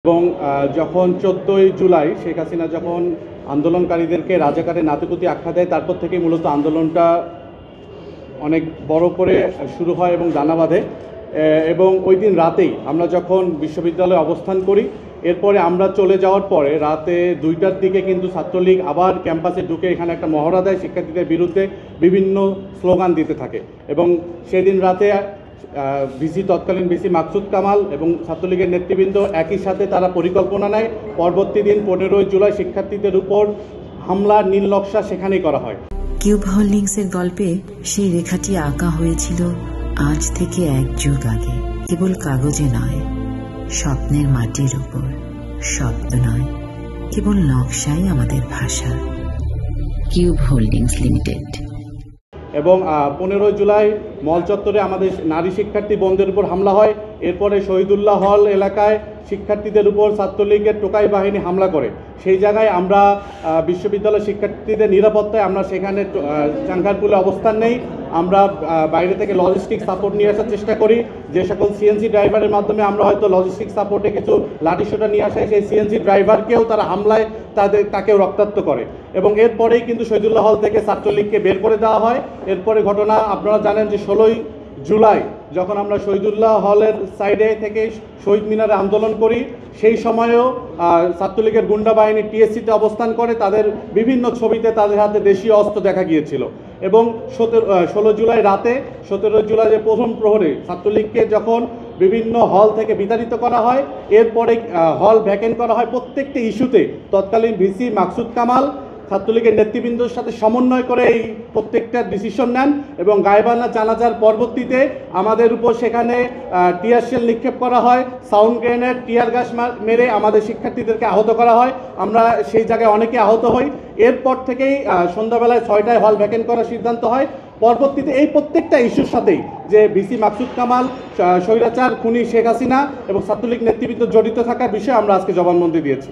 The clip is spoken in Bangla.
এবং যখন 14ই জুলাই শেখ হাসিনা যখন আন্দোলনকারীদেরকে রাজাকারের নাতিপুতি আখ্যা দেয়, তারপর থেকে মূলত আন্দোলনটা অনেক বড় করে শুরু হয় এবং দানা বাঁধে। এবং ওই দিন রাতেই আমরা যখন বিশ্ববিদ্যালয়ে অবস্থান করি, এরপরে আমরা চলে যাওয়ার পরে রাতে 2টার দিকে কিন্তু ছাত্রলীগ আবার ক্যাম্পাসে ঢুকে এখানে একটা মহড়া দেয়, শিক্ষার্থীদের বিরুদ্ধে বিভিন্ন স্লোগান দিতে থাকে। এবং সেদিন রাতে তৎকালীন ভিসি মাকসুদ কামাল এবং ছাত্রলীগের নেতৃবৃন্দ একই সাথে তারা পরিকল্পনা নেয়, পরবর্তী দিন 15ই জুলাই শিক্ষার্থীদের উপর হামলার নীল নকশা সেখানেই করা হয়। কিউব হোল্ডিংসের গল্পে সেই রেখাটি আঁকা হয়েছিল আজ থেকে 1 যুগ আগে, কেবল কাগজে নয়, স্বপ্নের মাটির উপর। শব্দ নয়, কেবল নকশাই আমাদের ভাষা। Cube holdings limited. এবং 15ই জুলাই মল চত্বরে আমাদের নারী শিক্ষার্থী বোনদের উপর হামলা হয়। এরপরে শহীদুল্লাহ হল এলাকায় শিক্ষার্থীদের উপর ছাত্রলীগের টোকাই বাহিনী হামলা করে। সেই জায়গায় আমরা বিশ্ববিদ্যালয় শিক্ষার্থীদের নিরাপত্তায় আমরা সেখানে চাঙ্গারপুলে অবস্থান নেই। আমরা বাইরে থেকে লজিস্টিক সাপোর্ট নিয়ে আসার চেষ্টা করি। যে সকল সিএনজি ড্রাইভারের মাধ্যমে আমরা হয়তো লজিস্টিক সাপোর্টে কিছু লাঠিসোঁটা নিয়ে আসে, সেই সিএনজি ড্রাইভারকেও তারা হামলায় তাকেও রক্তাক্ত করে। এবং এরপরেই কিন্তু শহীদুল্লাহ হল থেকে ছাত্রলীগকে বের করে দেওয়া হয়। এরপরে ঘটনা আপনারা জানেন যে 16ই জুলাই যখন আমরা শহীদুল্লাহ হলের সাইডে থেকে শহীদ মিনারে আন্দোলন করি, সেই সময়েও ছাত্রলীগের গুন্ডা বাহিনী টিএসসিতে অবস্থান করে। তাদের বিভিন্ন ছবিতে তাদের হাতে দেশীয় অস্ত্র দেখা গিয়েছিল। এবং 16 জুলাই রাতে 17 জুলাই যে প্রথম প্রহরে ছাত্রলীগকে যখন বিভিন্ন হল থেকে বিতাড়িত করা হয়, এরপরে হল ভ্যাকেন্ট করা হয়। প্রত্যেকটি ইস্যুতে তৎকালীন ভিসি মাকসুদ কামাল ছাত্রলীগের নেতৃবৃন্দের সাথে সমন্বয় করে এই প্রত্যেকটা ডিসিশন নেন। এবং গায়েবান্না জানাজার পরবর্তীতে আমাদের উপর সেখানে টিয়ার শেল নিক্ষেপ করা হয়, সাউন্ড গ্রেনেড, টিয়ার গ্যাস মেরে আমাদের শিক্ষার্থীদেরকে আহত করা হয়। আমরা সেই জায়গায় অনেকে আহত হই। এরপর থেকেই সন্ধ্যাবেলায় 6টায় হল ভ্যাকেন্ট করার সিদ্ধান্ত হয়। পরবর্তীতে এই প্রত্যেকটা ইস্যুর সাথেই যে ভিসি মাকসুদ কামাল, স্বৈরাচার খুনি শেখ হাসিনা এবং ছাত্রলীগ নেতৃবৃন্দ জড়িত থাকার বিষয়ে আমরা আজকে জবানবন্দি দিয়েছি।